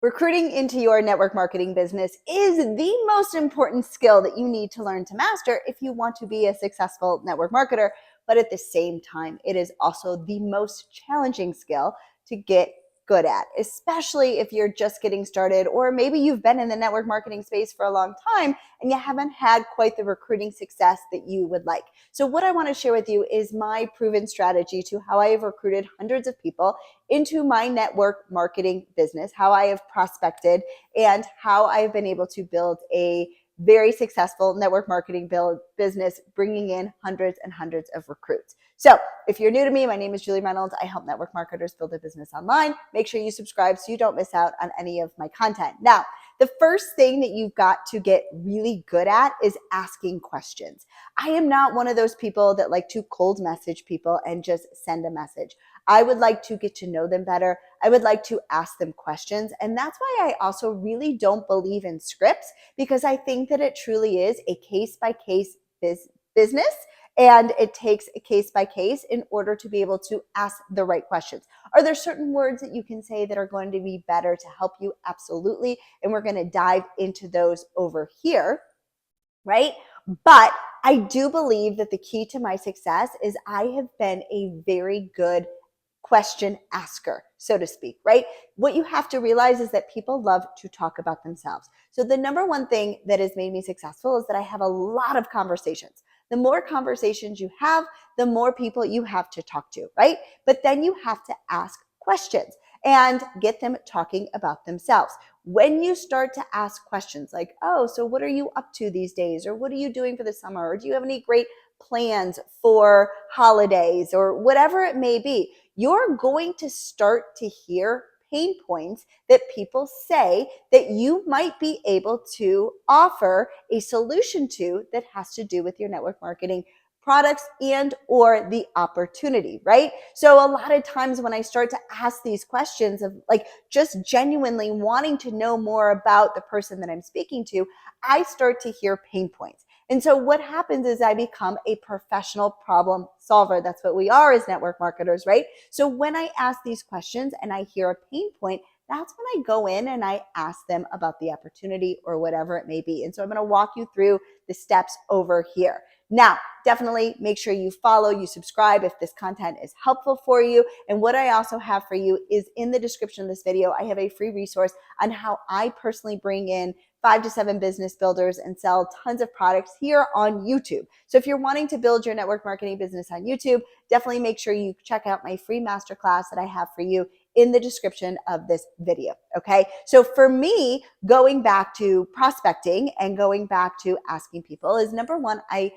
Recruiting into your network marketing business is the most important skill that you need to learn to master if you want to be a successful network marketer. But at the same time, it is also the most challenging skill to get good at, especially if you're just getting started, or maybe you've been in the network marketing space for a long time and you haven't had quite the recruiting success that you would like. So what I want to share with you is my proven strategy to how I have recruited hundreds of people into my network marketing business, how I have prospected, and how I've been able to build a very successful network marketing business, bringing in hundreds and hundreds of recruits. So if you're new to me, my name is Julie Reynolds. I help network marketers build a business online. Make sure you subscribe so you don't miss out on any of my content. Now, the first thing that you've got to get really good at is asking questions. I am not one of those people that like to cold message people and just send a message. I would like to get to know them better. I would like to ask them questions. And that's why I also really don't believe in scripts, because I think that it truly is a case-by-case business. And it takes a case by case in order to be able to ask the right questions. Are there certain words that you can say that are going to be better to help you? Absolutely. And we're going to dive into those over here, right? But I do believe that the key to my success is I have been a very good question asker, so to speak, right? What you have to realize is that people love to talk about themselves. So the number one thing that has made me successful is that I have a lot of conversations. The more conversations you have, the more people you have to talk to, right? But then you have to ask questions and get them talking about themselves. When you start to ask questions like, oh, so what are you up to these days? Or what are you doing for the summer? Or do you have any great plans for holidays or whatever it may be? You're going to start to hear pain points that people say that you might be able to offer a solution to that has to do with your network marketing products and or the opportunity, right? So a lot of times when I start to ask these questions of like just genuinely wanting to know more about the person that I'm speaking to, I start to hear pain points. And so what happens is I become a professional problem solver. That's what we are as network marketers, right? So when I ask these questions and I hear a pain point, that's when I go in and I ask them about the opportunity or whatever it may be. And so I'm going to walk you through the steps over here. Now, definitely make sure you follow, you subscribe if this content is helpful for you. And what I also have for you is in the description of this video, I have a free resource on how I personally bring in 5 to 7 business builders and sell tons of products here on YouTube. So if you're wanting to build your network marketing business on YouTube, definitely make sure you check out my free masterclass that I have for you in the description of this video, okay? So for me, going back to prospecting and going back to asking people is number one, I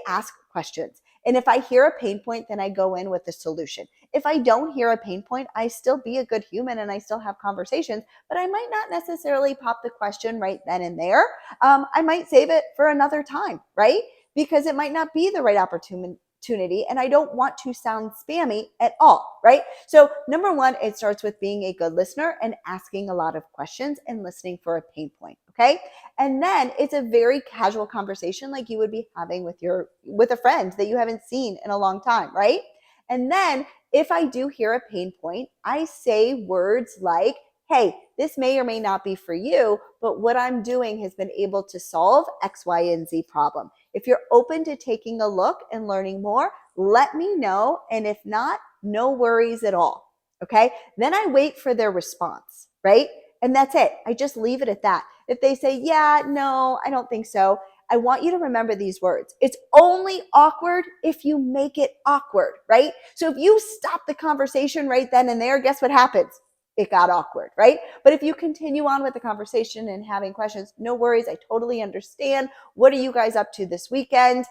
ask questions. And if I hear a pain point, then I go in with a solution. If I don't hear a pain point, I still be a good human and I still have conversations, but I might not necessarily pop the question right then and there. I might save it for another time, right? Because it might not be the right opportunity and I don't want to sound spammy at all, right? So number one, it starts with being a good listener and asking a lot of questions and listening for a pain point, okay? And then it's a very casual conversation like you would be having with a friend that you haven't seen in a long time, right? And then if I do hear a pain point, I say words like, hey, this may or may not be for you, but what I'm doing has been able to solve X, Y, and Z problem. If you're open to taking a look and learning more, let me know. And if not, no worries at all. Okay. Then I wait for their response, right? And that's it. I just leave it at that. If they say, yeah, no, I don't think so, I want you to remember these words. It's only awkward if you make it awkward, right? So if you stop the conversation right then and there, guess what happens? It got awkward, right? But if you continue on with the conversation and having questions, no worries. I totally understand. What are you guys up to this weekend?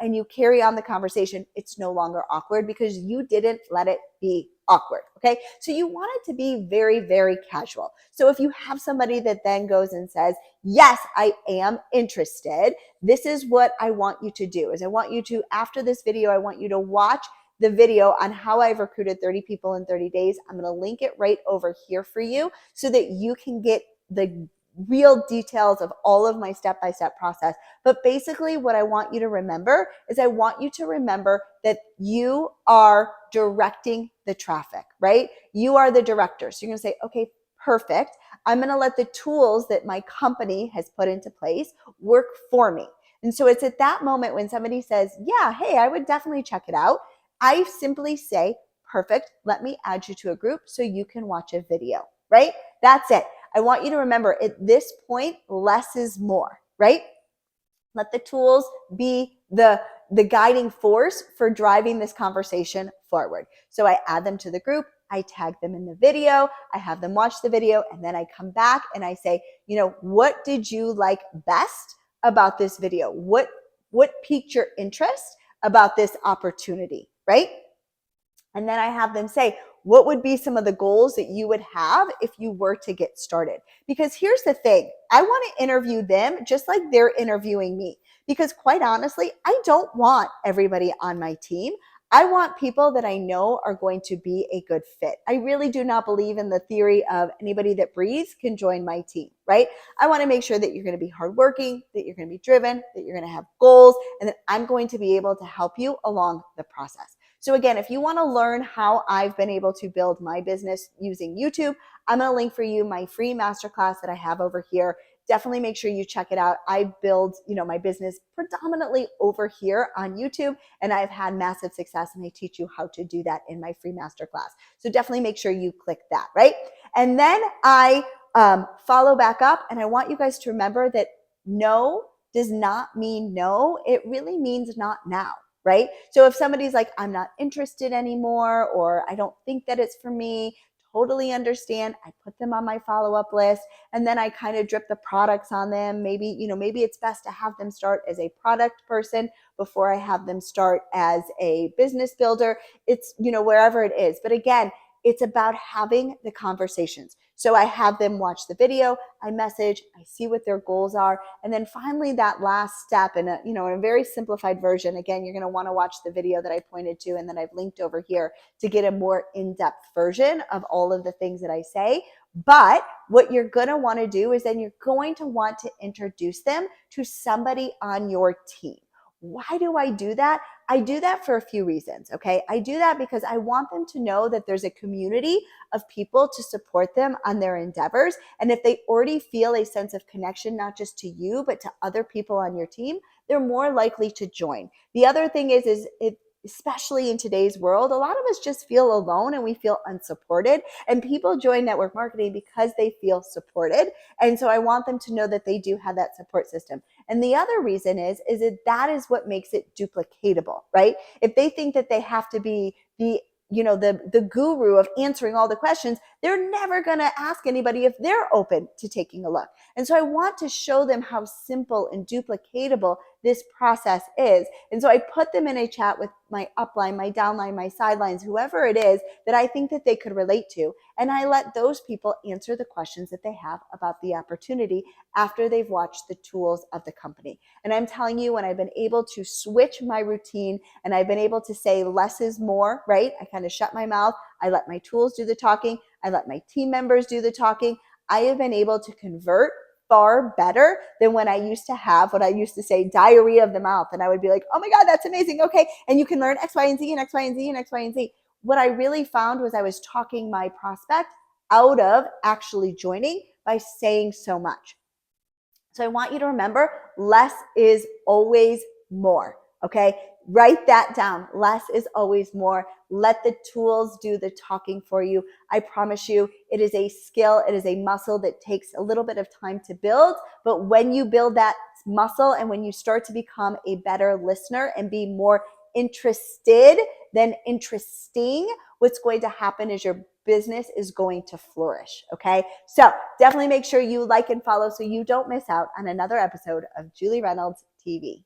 And you carry on the conversation. It's no longer awkward because you didn't let it be awkward. Okay. So you want it to be very, very casual. So if you have somebody that then goes and says, yes, I am interested. This is what I want you to do is I want you to, after this video, I want you to watch the video on how I've recruited 30 people in 30 days. I'm going to link it right over here for you so that you can get the real details of all of my step-by-step process. But basically what I want you to remember is I want you to remember that you are directing the traffic, right? You are the director. So you're going to say, okay, perfect. I'm going to let the tools that my company has put into place work for me. And so it's at that moment when somebody says, yeah, hey, I would definitely check it out. I simply say, perfect, let me add you to a group so you can watch a video, right? That's it. I want you to remember at this point, less is more, right? Let the tools be the guiding force for driving this conversation forward. So I add them to the group, I tag them in the video, I have them watch the video, and then I come back and I say, what did you like best about this video? What piqued your interest about this opportunity, right? And then I have them say, what would be some of the goals that you would have if you were to get started? Because here's the thing, I want to interview them just like they're interviewing me. Because quite honestly, I don't want everybody on my team. I want people that I know are going to be a good fit. I really do not believe in the theory of anybody that breathes can join my team, right? I want to make sure that you're going to be hardworking, that you're going to be driven, that you're going to have goals, and that I'm going to be able to help you along the process. So again, if you want to learn how I've been able to build my business using YouTube, I'm going to link for you my free masterclass that I have over here. Definitely make sure you check it out. I build, my business predominantly over here on YouTube, and I've had massive success, and I teach you how to do that in my free masterclass. So definitely make sure you click that, right? And then I follow back up, and I want you guys to remember that no does not mean no. It really means not now. Right? So if somebody's like, I'm not interested anymore, or I don't think that it's for me, totally understand. I put them on my follow-up list, and then I kind of drip the products on them. Maybe it's best to have them start as a product person before I have them start as a business builder. It's, wherever it is. But again, it's about having the conversations. So I have them watch the video, I message, I see what their goals are. And then finally that last step in a very simplified version, again, you're going to want to watch the video that I pointed to and then I've linked over here to get a more in-depth version of all of the things that I say. But what you're going to want to do is then you're going to want to introduce them to somebody on your team. Why do I do that? I do that for a few reasons, okay? I do that because I want them to know that there's a community of people to support them on their endeavors. And if they already feel a sense of connection, not just to you, but to other people on your team, they're more likely to join. The other thing is especially in today's world, a lot of us just feel alone and we feel unsupported. And people join network marketing because they feel supported. And so I want them to know that they do have that support system. And the other reason is that is what makes it duplicatable, right? If they think that they have to be the guru of answering all the questions, they're never going to ask anybody if they're open to taking a look. And so I want to show them how simple and duplicatable this process is. And so I put them in a chat with my upline, my downline, my sidelines, whoever it is that I think that they could relate to. And I let those people answer the questions that they have about the opportunity after they've watched the tools of the company. And I'm telling you, when I've been able to switch my routine and I've been able to say less is more, right? I kind of shut my mouth. I let my tools do the talking. I let my team members do the talking. I have been able to convert far better than when I used to have what I used to say diarrhea of the mouth. And I would be like, oh my God, that's amazing. Okay. And you can learn X, Y, and Z and X, Y, and Z and X, Y, and Z. What I really found was I was talking my prospect out of actually joining by saying so much. So I want you to remember, less is always more. Okay. Write that down. Less is always more. Let the tools do the talking for you. I promise you, it is a skill. It is a muscle that takes a little bit of time to build. But when you build that muscle and when you start to become a better listener and be more interested than interesting, what's going to happen is your business is going to flourish. Okay. So definitely make sure you like and follow so you don't miss out on another episode of Julie Reynolds TV.